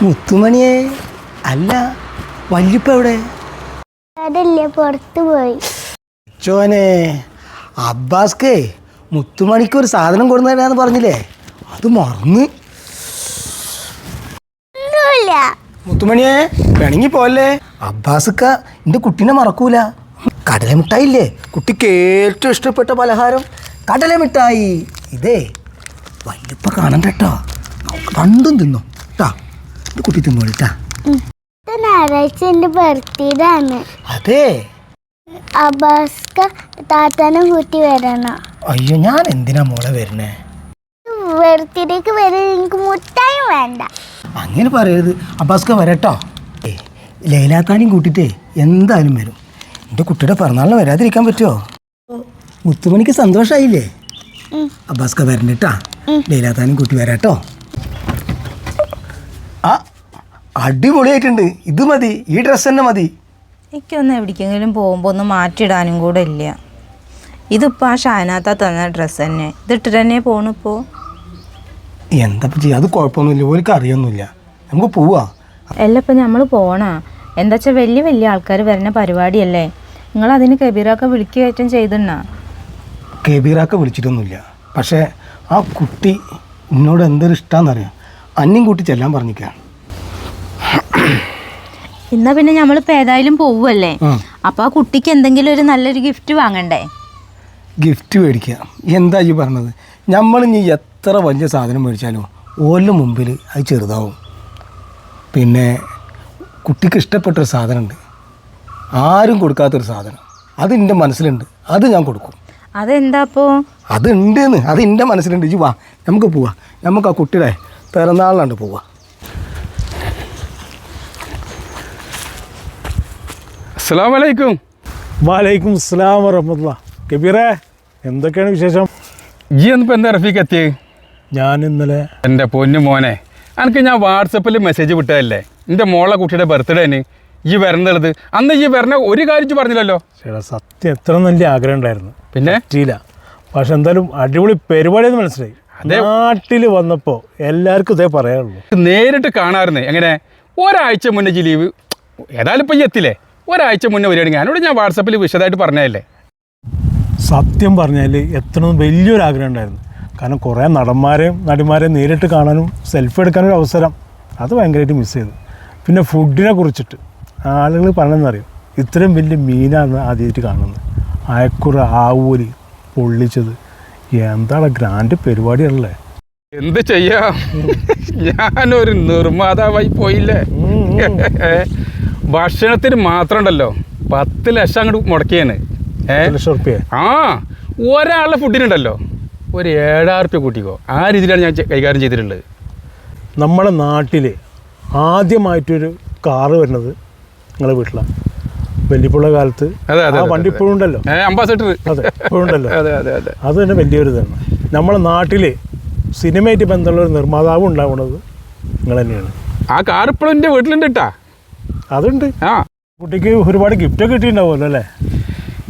മുത്തുമണിയെ അല്ല വല്യപ്പ എവിടെ? അതല്ലേ പുറത്തു പോയി. ചോനെ അബ്ബാസ്കേ മുത്തുമണിക്ക് ഒരു സാധനം കൊടുന്നതാന്ന് പറഞ്ഞില്ലേ, അത് മറന്ന്. മുത്തുമണിയെ പിണങ്ങി പോലെ. അബ്ബാസ്ക്ക എൻ്റെ കുട്ടീനെ മറക്കൂല. കടലമിഠായില്ലേ കുട്ടിക്ക് ഏറ്റവും ഇഷ്ടപ്പെട്ട പലഹാരം, കടലമിഠായി. ഇതേ വല്യപ്പ കാണണ്ട കേട്ടോ, രണ്ടും തിന്നോ കേട്ടാ. എൻ്റെ കുട്ടി തിന്നോളിട്ടാ. ഞായറാഴ്ച എൻ്റെ ബർത്ത്ഡേ ആണ്. അതെ, അബ്ബാസ്ക താത്താനും കൂട്ടി വരണം. അയ്യോ ഞാൻ എന്തിനാ മോളെ വരണേ? ബർത്ത്ഡേക്ക് വരെ എനിക്ക് മുട്ടായും വേണ്ട. അങ്ങനെ പറയരുത്, അബ്ബാസ്ക വരട്ടോ. ലൈലാക്കാനെയും കൂട്ടിട്ടേ എന്തായാലും വരും. എൻ്റെ കുട്ടിയുടെ പിറന്നാളിന് വരാതിരിക്കാൻ പറ്റുമോ? മുത്തുമണിക്ക് സന്തോഷമായില്ലേ? അബ്ബാസ്ക വരണ്ടട്ടാ, ലൈലാക്കാനെയും കൂട്ടി വരാട്ടോ. ആ അടിപൊളിയായിട്ടുണ്ട്, ഇത് മതി, ഈ ഡ്രസ്സ് തന്നെ മതി. എനിക്കൊന്ന് എവിടേക്കെങ്കിലും പോകുമ്പോൾ ഒന്ന് മാറ്റിയിടാനും കൂടെ ഇല്ല. ഇതിപ്പോൾ ആ ഷാനാത്ത തന്ന ഡ്രസ്സ് തന്നെ, ഇതിട്ടിട്ട് തന്നെ പോണിപ്പോൾ. എന്താ ചെയ്യുക, അത് കുഴപ്പമൊന്നുമില്ല, ഓർക്ക് അറിയൊന്നുമില്ല. നമുക്ക് പോവാ. അല്ല ഇപ്പം നമ്മൾ പോണ എന്താ വെച്ചാൽ വലിയ വലിയ ആൾക്കാർ വരുന്ന പരിപാടിയല്ലേ, നിങ്ങളതിന് കബീറൊക്കെ വിളിക്കുകയറ്റം ചെയ്തിണ്ണ? കബീറാക്ക വിളിച്ചിട്ടൊന്നുമില്ല, പക്ഷേ ആ കുട്ടി എന്നോട് എന്തൊരു ഇഷ്ടമാണെന്നറിയാം. അന്യം കൂട്ടി ചെല്ലാൻ പറഞ്ഞിരിക്കുകയാണ്. എന്നാ പിന്നെ നമ്മളിപ്പോൾ ഏതായാലും പോവുമല്ലേ, അപ്പോൾ ആ കുട്ടിക്ക് എന്തെങ്കിലും ഒരു നല്ലൊരു ഗിഫ്റ്റ് വാങ്ങണ്ടേ? ഗിഫ്റ്റ് മേടിക്കുക എന്താ ഈ പറഞ്ഞത്? നമ്മൾ ഇനി എത്ര വലിയ സാധനം മേടിച്ചാലും ഓരുടെ മുമ്പിൽ അത് ചെറുതാവും. പിന്നെ കുട്ടിക്ക് ഇഷ്ടപ്പെട്ടൊരു സാധനമുണ്ട്, ആരും കൊടുക്കാത്തൊരു സാധനം, അത് എൻ്റെ മനസ്സിലുണ്ട്, അത് ഞാൻ കൊടുക്കും. അതെന്താ അപ്പോൾ? അതുണ്ടെന്ന്, അത് എൻ്റെ മനസ്സിലുണ്ട്. ഇജ് വാ, നമുക്ക് പോവാം. നമുക്ക് ആ കുട്ടിയുടെ പിറന്നാളിനാണ്ട് പോവാം. അസ്സലാമു അലൈക്കും. വാലൈക്കും അസ്സലാം വറഹ്മത്തുള്ളാഹി. കബീറേ, എന്തൊക്കെയാണ് വിശേഷം? ഈ എന്നിപ്പോൾ എന്താ റഫീഖ് എത്തി? ഞാൻ ഇന്നലെ എൻ്റെ പൊന്നു മോനെ, എനിക്ക് ഞാൻ വാട്സപ്പിൽ മെസ്സേജ് വിട്ടതല്ലേ എൻ്റെ മോളെ കുട്ടിയുടെ ബർത്ത്ഡേന് ഈ വരേണ്ടത്. അന്ന് ഈ വരണ ഒരു കാര്യം പറഞ്ഞില്ലല്ലോ. ചേട്ടാ സത്യം എത്ര നല്ല ആഗ്രഹം ഉണ്ടായിരുന്നു, പിന്നെ പറ്റിയില്ല. പക്ഷെ എന്തായാലും അടിപൊളി പരിപാടിയെന്ന് മനസ്സിലായി. നാട്ടിൽ വന്നപ്പോൾ എല്ലാവർക്കും ഇതേ പറയാനുള്ളൂ. നേരിട്ട് കാണാറുണ്ട്. എങ്ങനെ ഒരാഴ്ച മുന്നേ ഈ ലീവ് ഏതായാലും ഇപ്പം ഈ എത്തില്ലേ, ഒരാഴ്ച മുന്നേ വരികയാണെങ്കിൽ ഞാനോട് ഞാൻ വാട്സപ്പിൽ വിശദമായിട്ട് പറഞ്ഞതല്ലേ. സത്യം പറഞ്ഞാൽ എത്ര വലിയൊരു ആഗ്രഹം ഉണ്ടായിരുന്നു. കാരണം കുറേ നടന്മാരെയും നടിമാരെയും നേരിട്ട് കാണാനും സെൽഫി എടുക്കാനൊരു അവസരം, അത് ഭയങ്കരമായിട്ട് മിസ് ചെയ്തു. പിന്നെ ഫുഡിനെ കുറിച്ചിട്ട് ആളുകൾ പറഞ്ഞെന്നറിയും, ഇത്രയും വലിയ മീനാണ് ആദ്യമായിട്ട് കാണുന്നത്. അയക്കുറ, ആവൂലി, പൊള്ളിച്ചത്, എന്താണ് ഗ്രാൻഡ് പരിപാടിയാണല്ലേ. എന്ത് ചെയ്യാം, ഞാനൊരു നിർമ്മാതാവായി പോയില്ലേ. ഭക്ഷണത്തിന് മാത്രം ഉണ്ടല്ലോ 10 ലക്ഷം അങ്ങോട്ട് മുടക്കിയാണ്. 10 ലക്ഷം റുപ്യ. ആ ഒരാളുടെ ഫുഡിനുണ്ടല്ലോ ഒരു 7,000 റുപ്യ കൂട്ടിക്കോ. ആ രീതിയിലാണ് ഞാൻ കൈകാര്യം ചെയ്തിട്ടുള്ളത്. നമ്മളെ നാട്ടിൽ ആദ്യമായിട്ടൊരു കാറ് വരുന്നത് നിങ്ങളുടെ വീട്ടിലാണ്. വലിയപ്പുള്ള കാലത്ത് വണ്ടി ഇപ്പോഴും ഉണ്ടല്ലോ, അംബാസഡർ. അതെ, ഇപ്പോഴും ഉണ്ടല്ലോ. അതെ അതെ അതെ, അത് തന്നെ വലിയൊരു ഇതാണ്. നമ്മളെ നാട്ടിൽ സിനിമയായിട്ട് ബന്ധമുള്ള ഒരു നിർമ്മാതാവ് ഉണ്ടാവുന്നത് നിങ്ങൾ തന്നെയാണ്. ആ കാർ ഇപ്പോഴും എൻ്റെ വീട്ടിലുണ്ട് കേട്ടാ. അതുണ്ട്. ആ കുട്ടിക്ക് ഒരുപാട് ഗിഫ്റ്റൊക്കെ കിട്ടിയിട്ടുണ്ടാവുമല്ലോ അല്ലേ?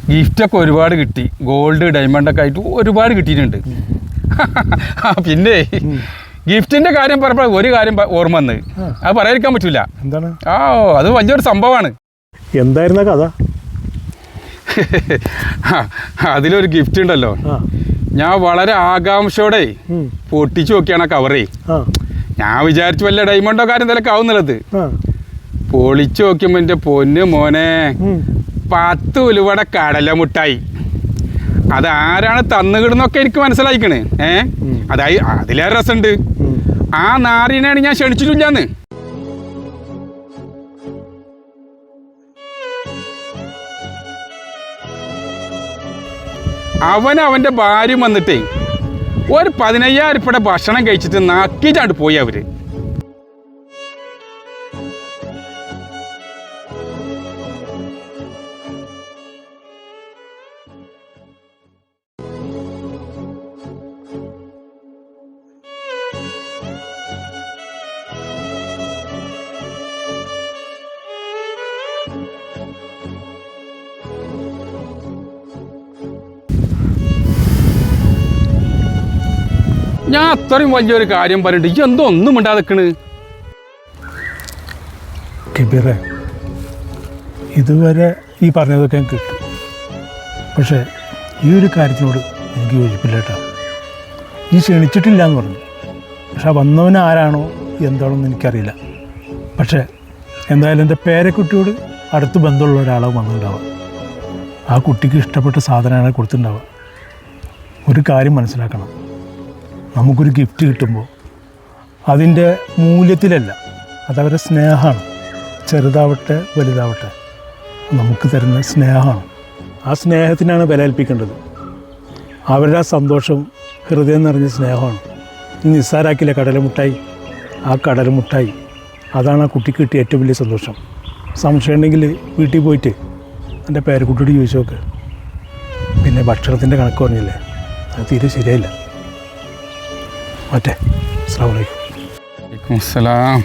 ഗിഫ്റ്റൊക്കെ ഒരുപാട് കിട്ടി, ഗോൾഡ് ഡയമണ്ടൊക്കെ ആയിട്ട് ഒരുപാട് കിട്ടിയിട്ടുണ്ട്. പിന്നെ ഗിഫ്റ്റിൻ്റെ കാര്യം പറഞ്ഞപ്പോൾ ഒരു കാര്യം ഓർമ്മ വന്ന്, അത് പറയാതിരിക്കാൻ പറ്റില്ല. എന്താണ്? അത് വലിയൊരു സംഭവമാണ്. എന്തായിരുന്ന കഥ? അതിലൊരു ഗിഫ്റ്റ് ഉണ്ടല്ലോ, ഞാൻ വളരെ ആകാംക്ഷയോടെ പൊട്ടിച്ചു നോക്കിയാണ് ആ കവറേ. ഞാൻ വിചാരിച്ചു വല്ല ഡയമണ്ടോ കാര്യം എന്തെങ്കിലും ആവുന്നുള്ളത്. പൊളിച്ചു നോക്കിയപ്പോൾ എൻ്റെ പൊന്ന് മോനെ 10 ഉലുവട കടല മുട്ടായി. അതാരാണ് തന്നുകിടുന്നൊക്കെ എനിക്ക് മനസ്സിലായിക്കണ്. അതായി അതിലേറെ രസമുണ്ട്, ആ നാറിനാണ് ഞാൻ ക്ഷണിച്ചിട്ടില്ലാന്ന്. അവൻ്റെ ഭാര്യ വന്നിട്ടേ ഒരു 15,000 റുപ്യയുടെ ഭക്ഷണം കഴിച്ചിട്ട് നക്കിച്ചാണ്ട് പോയി അവര്. ഞാൻ അത്രയും വലിയൊരു കാര്യം പറഞ്ഞിട്ട് ഈ എന്തോ ഒന്നും മിണ്ടാതെ നിൽക്കണ്. കബീറെ, ഇതുവരെ ഈ പറഞ്ഞതൊക്കെ ഞാൻ കിട്ടും. പക്ഷേ ഈ ഒരു കാര്യത്തിനോട് എനിക്ക് യോജിപ്പില്ല കേട്ടോ. ഈ ക്ഷണിച്ചിട്ടില്ല എന്ന് പറഞ്ഞു. പക്ഷെ വന്നവൻ ആരാണോ എന്താണെന്ന് എനിക്കറിയില്ല. പക്ഷേ എന്തായാലും എൻ്റെ പേരക്കുട്ടിയോട് അടുത്ത് ബന്ധമുള്ള ഒരാളാവും വന്നിട്ടുണ്ടാവുക. ആ കുട്ടിക്ക് ഇഷ്ടപ്പെട്ട സാധനമാണ് കൊടുത്തിട്ടുണ്ടാവുക. ഒരു കാര്യം മനസ്സിലാക്കണം, നമുക്കൊരു ഗിഫ്റ്റ് കിട്ടുമ്പോൾ അതിൻ്റെ മൂല്യത്തിലല്ല, അതവരുടെ സ്നേഹമാണ്. ചെറുതാവട്ടെ വലുതാവട്ടെ, നമുക്ക് തരുന്ന സ്നേഹമാണ്. ആ സ്നേഹത്തിനാണ് വില കൽപ്പിക്കേണ്ടത്. അവരുടെ ആ സന്തോഷം ഹൃദയം നിറഞ്ഞ സ്നേഹമാണ്. ഈ നിസ്സാരാക്കില്ല കടലമുട്ടായി. ആ കടലമുട്ടായി അതാണ് ആ കുട്ടിക്ക് കിട്ടിയ ഏറ്റവും വലിയ സന്തോഷം. സംശയം ഉണ്ടെങ്കിൽ വീട്ടിൽ പോയിട്ട് എൻ്റെ പേരക്കുട്ടിയോട് ചോദിച്ചു നോക്ക്. പിന്നെ ഭക്ഷണത്തിൻ്റെ കണക്ക് പറഞ്ഞില്ലേ, അത് തീരെ ശരിയായില്ല. മറ്റേ അസ്സലാമു അലൈക്കും. വലൈക്കും അസ്സലാം.